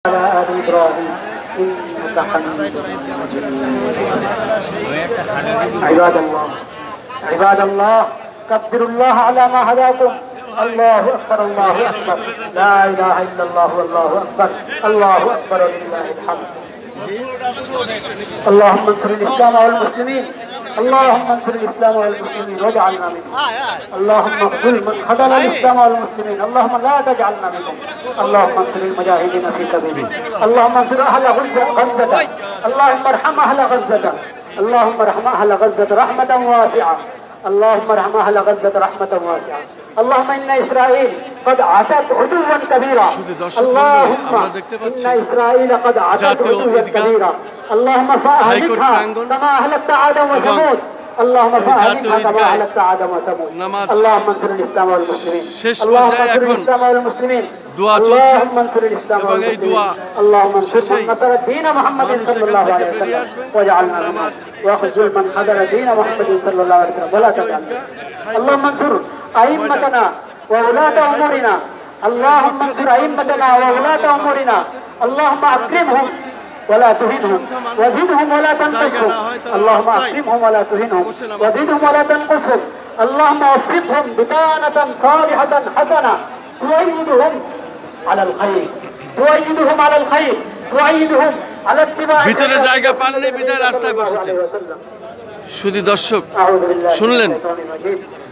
على آل إبراهيم إنك حميد مجيد. عباد الله كبروا الله على ما هداكم. الله أكبر الله أكبر لا إله إلا الله والله أكبر الله أكبر ولله الحمد. اللهم انصر الإسلام والمسلمين اللهم انصر الإسلام والمسلمين واجعلنا منهم. اللهم اخذل من خذل الإسلام والمسلمين اللهم لا تجعلنا منهم. اللهم انصر المجاهدين في سبيلك. اللهم انصر أهل غزة اللهم ارحم أهل غزة اللهم ارحم أهل غزة رحمة واسعة. اللهم ارحم أهل غزة رحمة واسعة. اللهم إن إسرائيل قد عتت عدوا كبيرا. اللهم إن إسرائيل قد عتت عدوا كبيرا. اللهم فأهلكها كما أهلكت عاد وثمود. اللهم فأهلكها كما أهلكت عاد وثمود. اللهم انصر الإسلام والمسلمين. اللهم انصر الإسلام والمسلمين. اللهم انصر الإسلام والمسلمين. اللهم انصر من نصر دين محمد صلى الله عليه وسلم واجعلنا منهم. واخذل من خذل دين محمد صلى الله عليه وسلم ولا تجعلنا. اللهم انصر أئمتنا وولاة أمورنا. اللهم انصر أئمتنا وولاة أمورنا. اللهم أكرمهم ولا تهنهم وزدهم ولا تنقصهم. اللهم أكرمهم ولا تهنهم وزدهم ولا تنقصهم. اللهم وفقهم بطانة صالحة حسنة تؤيدهم على الخير تؤيدهم على الخير تؤيدهم على اتباع. ভিতরে জায়গা পাননি বিদায় রাস্তায় বসেছেন। শুধু দর্শক শুনলেন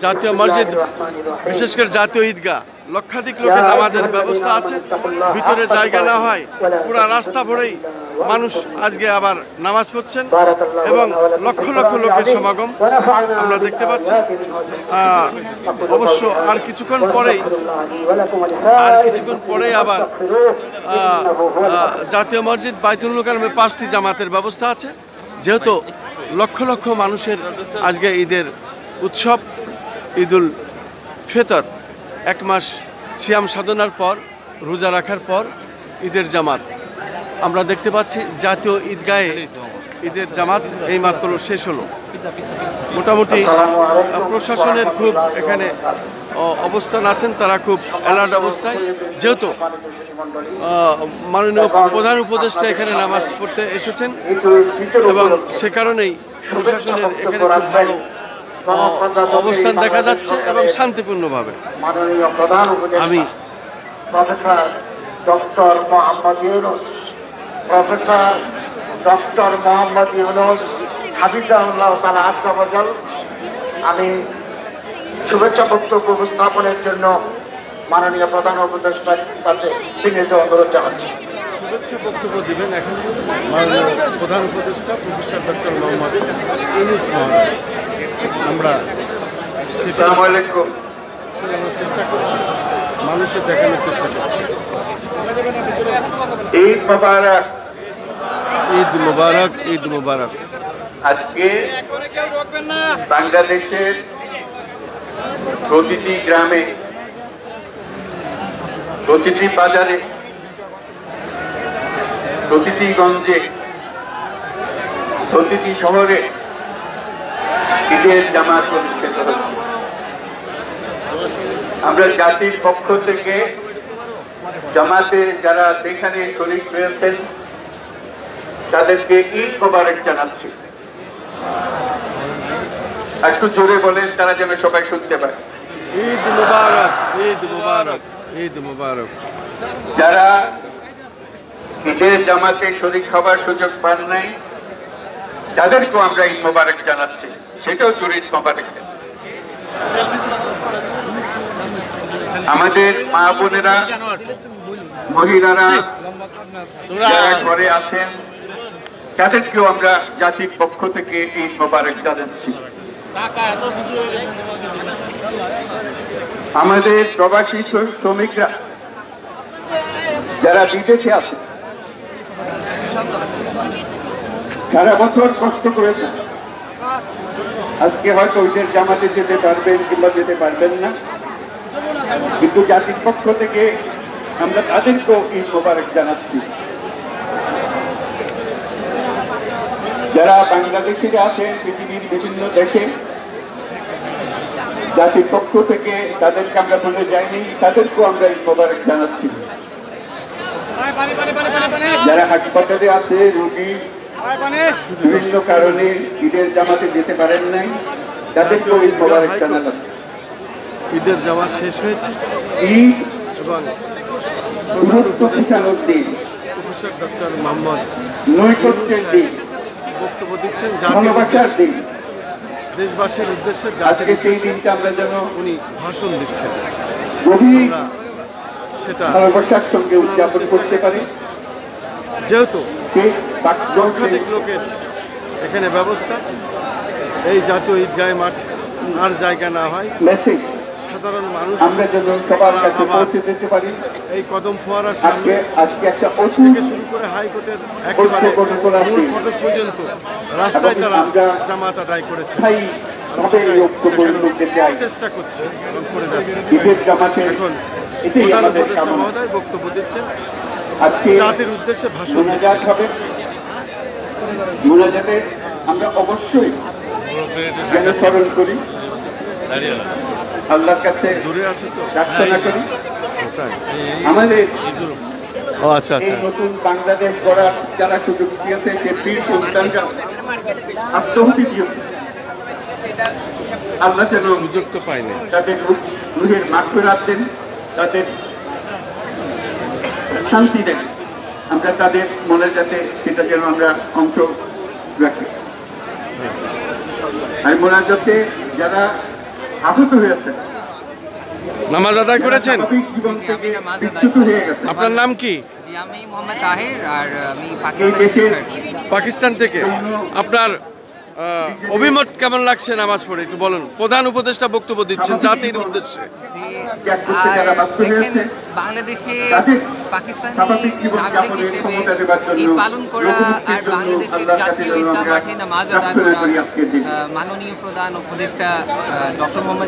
জাতীয় মসজিদ বিশেষ করে জাতীয় ঈদগাহ লক্ষাধিক লোকের নামাজের ব্যবস্থা আছে, ভিতরে জায়গা না হয় পুরো রাস্তা ভরেই মানুষ আজকে আবার নামাজ পড়ছেন এবং লক্ষ লক্ষ লোকের সমাগম আমরা দেখতে পাচ্ছি। অবশ্য আর কিছুক্ষণ পরেই আবার জাতীয় মসজিদ বাইতুল মোকাররমে 5টি জামাতের ব্যবস্থা আছে। যেহেতু লক্ষ লক্ষ মানুষের আজকে ঈদের উৎসব ঈদুল ফিতর, 1 মাস সিয়াম সাধনার পর রোজা রাখার পর ঈদের জামাত আমরা দেখতে পাচ্ছি। জাতীয় ঈদগাহে ঈদের জামাত এইমাত্র শেষ হলো। মোটামুটি প্রশাসনের খুব এখানে অবস্থান আছেন, তারা খুব অ্যালার্ট অবস্থায়। যেহেতু মাননীয় প্রধান উপদেষ্টা এখানে নামাজ পড়তে এসেছেন এবং সে কারণেই প্রশাসনের এখানে খুব ভালো অবস্থান দেখা যাচ্ছে এবং শান্তিপূর্ণভাবে। আমি প্রফেসর ডক্টর মোহাম্মদ ইউনূস হাফিজাহুল্লাহ তাআলা আযজা ওয়া জাল আমি শুভেচ্ছা বক্তব্য উপস্থাপনের জন্য মাননীয় প্রধান উপদেষ্টার কাছে বিনীত অনুরোধ জানাচ্ছি। শুভেচ্ছা বক্তব্য দিবেন এখন মাননীয় প্রধান উপদেষ্টা প্রফেসর ডক্টর মোহাম্মদ ইউনূস মহোদয়। আমরা আসসালামু আলাইকুম চেষ্টা করছি, মানুষের দেখানোর চেষ্টা করছি। ঈদ মোবারক ঈদ মোবারক ঈদ মোবারক। আজকে বাংলাদেশের প্রতিটি গ্রামে প্রতিটি বাজারে প্রতিটি গঞ্জে প্রতিটি শহরে ঈদের জামাত অনুষ্ঠিত হচ্ছে। আমরা জাতির পক্ষ থেকে জামাতে যারা সেখানে শরীক রয়েছেন তাদেরকে ঈদ মোবারক জানাচ্ছি। একটু জোরে বলেন তারা যেন সবাই শুনতে পারে। ঈদ মোবারক ঈদ মোবারক ঈদ মোবারক। যারা ঈদের জামাতে শরীক হবার সুযোগ পান নাই তাদেরকেও আমরা ঈদ মোবারক জানাচ্ছি, সেটাও জোরে ঈদ মোবারক। আমাদের মা বোনেরা মহিলারা যারা ঘরে আছেন তাদেরকেও আমরা জাতির পক্ষ থেকে ঈদ মোবারক জানাচ্ছি। আমাদের প্রবাসী শ্রমিকরা যারা বিদেশে আছেন সারা বছর কষ্ট করেছেন, আজকে হয়তো ঈদের জামাতে যেতে পারবেন কিংবা যেতে পারবেন না, কিন্তু জাতির পক্ষ থেকে আমরা তাদেরকেও ঈদ মোবারক জানাচ্ছি। যারা বাংলাদেশিরা আছেন পৃথিবীর বিভিন্ন দেশে জাতির পক্ষ থেকে তাদেরকে আমরা ভুলে যাইনি, তাদেরকেও আমরা ঈদ মোবারক জানাচ্ছি। যারা হাসপাতালে আছে, রোগী বিভিন্ন কারণে ঈদের জামাতে যেতে পারেন নাই, তাদেরকেও ঈদ মোবারক জানালাম। ঈদের জামাত শেষ হয়েছে ঈদ এবং গুরুত্ব কিষানোর দিন, প্রফেসর ডক্টর মোহাম্মদ নৈকট্যের দিন, বক্তব্য দিচ্ছেন ভালোবাসার দিন। দেশবাসীর উদ্দেশ্যে আজকে সেই দিনটা আমরা যেন উনি ভাষণ দিচ্ছেন, গভীর আমরা সেটা ভালোবাসার সঙ্গে উদযাপন করতে পারি। যেহেতু সেই লক্ষাধিক লোকের এখানে ব্যবস্থা, এই জাতীয় ঈদগাহ মাঠ আর জায়গা না হয়, মেসেজ সাধারণ মানুষ আমরা যেন সবার কাছে পৌঁছে দিতে পারি। এই কদম ফোয়ারার সামনে আজকে একটা অতি থেকে শুরু করে হাইকোর্টের একেবারে মূল ফটক পর্যন্ত রাস্তায় তারা জামাত আদায় করেছে। চেষ্টা করছে এবং করে যাচ্ছে। এখন প্রধান উপদেষ্টা মহোদয় বক্তব্য দিচ্ছেন, জাতির উদ্দেশ্যে ভাষণ মোনাজাত হবে। মোনাজাতে আমরা অবশ্যই যেন স্মরণ করি, আল্লাহর কাছে দূরে আছে তো প্রার্থনা করি আমাদের আচ্ছা এই নতুন বাংলাদেশ গড়ার যারা সুযোগ দিয়েছে, যে বীর সন্তানরা আত্মহুতি দিয়েছে, আল্লাহ যেন সুযোগ তো পাইনি। তাদের রুহের মাগফিরাত দেন, তাদের শান্তি দেন। আমরা তাদের মনের কাছে সেটা যেন আমরা অংশ রাখি। আর মোনাজাতে যারা আহত হয়েছে, নামাজ আদায় করেছেন, স্বাভাবিক জীবন থেকে বিচ্যুত হয়ে গেছে। আপনার নাম কি? আমি মোহাম্মদ তাহির, আর আমি এই দেশের পাকিস্তান থেকে। আপনার অভিমত কেমন লাগছে নামাজ পড়ে একটু বলুন। প্রধান উপদেষ্টা বক্তব্য দিচ্ছেন জাতির উদ্দেশ্যে। বাংলাদেশে পাকিস্তানি নাগরিক হিসেবে ঈদ পালন করা আর বাংলাদেশের জাতীয় ঈদগাহ মাঠে নামাজ আদায় করা মাননীয় প্রধান উপদেষ্টা ডক্টর মোহাম্মদ